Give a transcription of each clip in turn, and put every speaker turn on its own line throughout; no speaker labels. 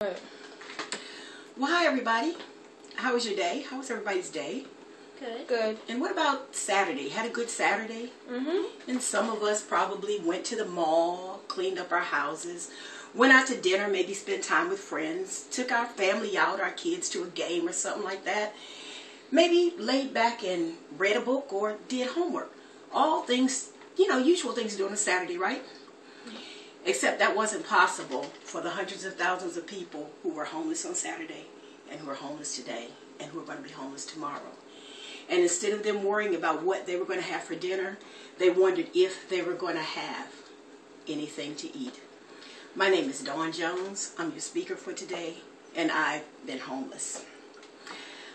Well,
hi everybody. How was your day? How was everybody's day?
good.
And what about Saturday? Had a good Saturday? And some of us probably went to the mall, cleaned up our houses, went out to dinner, maybe spent time with friends, took our family out, our kids to a game or something like that. Maybe laid back and read a book or did homework. All things, usual things to do on a Saturday, right? Except that wasn't possible for the hundreds of thousands of people who were homeless on Saturday and who are homeless today and who are going to be homeless tomorrow. And instead of them worrying about what they were going to have for dinner, they wondered if they were going to have anything to eat. My name is Dawn Jones. I'm your speaker for today, and I've been homeless.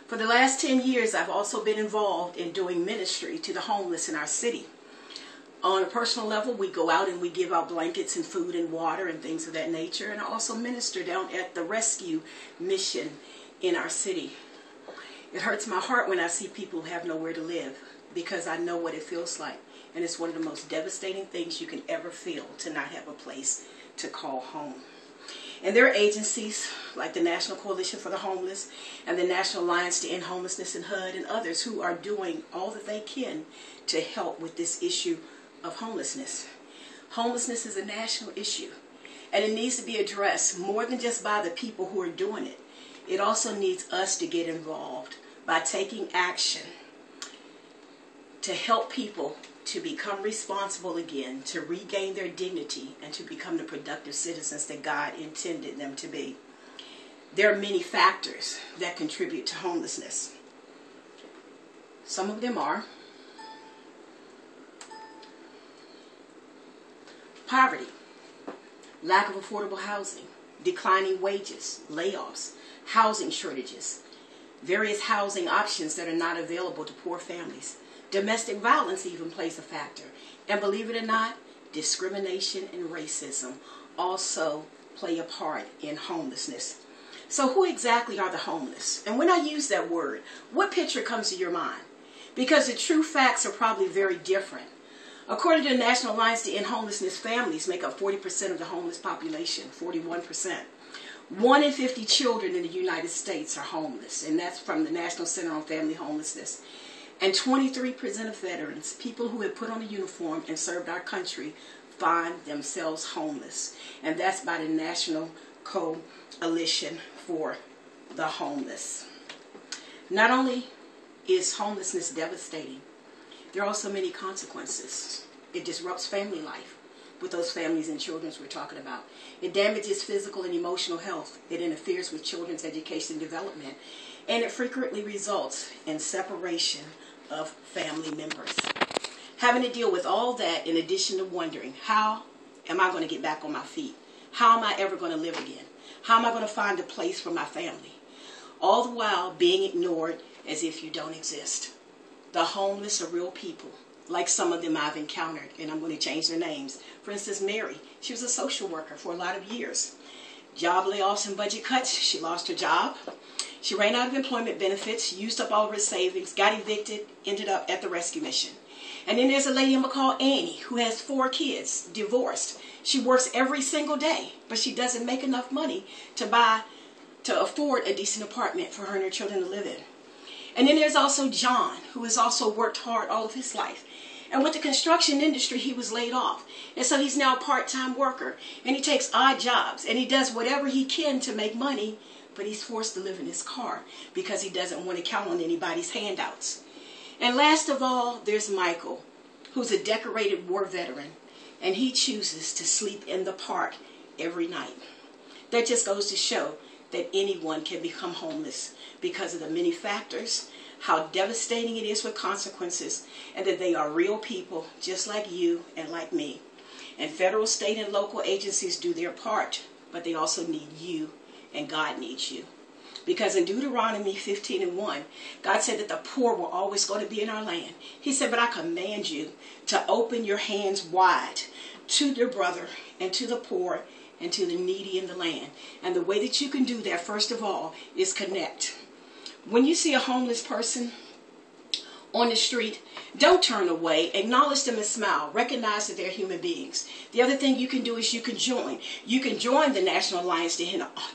For the last 10 years, I've also been involved in doing ministry to the homeless in our city. On a personal level, we go out and we give out blankets and food and water and things of that nature. And I also minister down at the rescue mission in our city. It hurts my heart when I see people who have nowhere to live because I know what it feels like. And it's one of the most devastating things you can ever feel to not have a place to call home. And there are agencies like the National Coalition for the Homeless and the National Alliance to End Homelessness in HUD and others who are doing all that they can to help with this issue of homelessness. Homelessness is a national issue, and it needs to be addressed more than just by the people who are doing it. It also needs us to get involved by taking action to help people to become responsible again, to regain their dignity, and to become the productive citizens that God intended them to be. There are many factors that contribute to homelessness. Some of them are poverty, lack of affordable housing, declining wages, layoffs, housing shortages, various housing options that are not available to poor families. Domestic violence even plays a factor. And believe it or not, discrimination and racism also play a part in homelessness. So who exactly are the homeless? And when I use that word, what picture comes to your mind? Because the true facts are probably very different. According to the National Alliance to End Homelessness, families make up 40% of the homeless population, 41%. 1 in 50 children in the United States are homeless, and that's from the National Center on Family Homelessness. And 23% of veterans, people who have put on a uniform and served our country, find themselves homeless. And that's by the National Coalition for the Homeless. Not only is homelessness devastating, there are also many consequences. It disrupts family life with those families and children we're talking about. It damages physical and emotional health. It interferes with children's education and development. And it frequently results in separation of family members. Having to deal with all that in addition to wondering, how am I going to get back on my feet? How am I ever going to live again? How am I going to find a place for my family? All the while being ignored as if you don't exist. The homeless are real people, like some of them I've encountered, and I'm going to change their names. For instance, Mary, she was a social worker for a lot of years. Job layoffs and budget cuts, she lost her job. She ran out of employment benefits, used up all of her savings, got evicted, ended up at the rescue mission. And then there's a lady called Annie who has 4 kids, divorced. She works every single day, but she doesn't make enough money to afford a decent apartment for her and her children to live in. And then there's also John, who has also worked hard all of his life. And with the construction industry, he was laid off. And so he's now a part-time worker. And he takes odd jobs. And he does whatever he can to make money. But he's forced to live in his car because he doesn't want to count on anybody's handouts. And last of all, there's Michael, who's a decorated war veteran. And he chooses to sleep in the park every night. That just goes to show that anyone can become homeless because of the many factors, how devastating it is with consequences, and that they are real people just like you and like me. And federal, state, and local agencies do their part, but they also need you, and God needs you. Because in Deuteronomy 15:1, God said that the poor were always going to be in our land. He said, but I command you to open your hands wide to your brother and to the poor and to the needy in the land. And the way that you can do that, first of all, is connect. When you see a homeless person, on the street, don't turn away. Acknowledge them and smile. Recognize that they're human beings. The other thing you can do is you can join. You can join the National Alliance to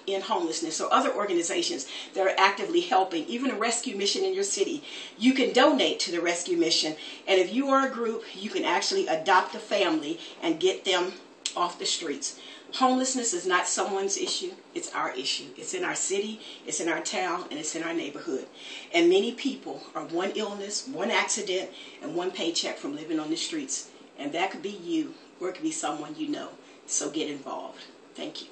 End Homelessness or other organizations that are actively helping, even a rescue mission in your city. You can donate to the rescue mission. And if you are a group, you can actually adopt a family and get them off the streets. Homelessness is not someone's issue, it's our issue. It's in our city, it's in our town, and it's in our neighborhood. And many people are one illness, one accident, and one paycheck from living on the streets. And that could be you, or it could be someone you know. So get involved. Thank you.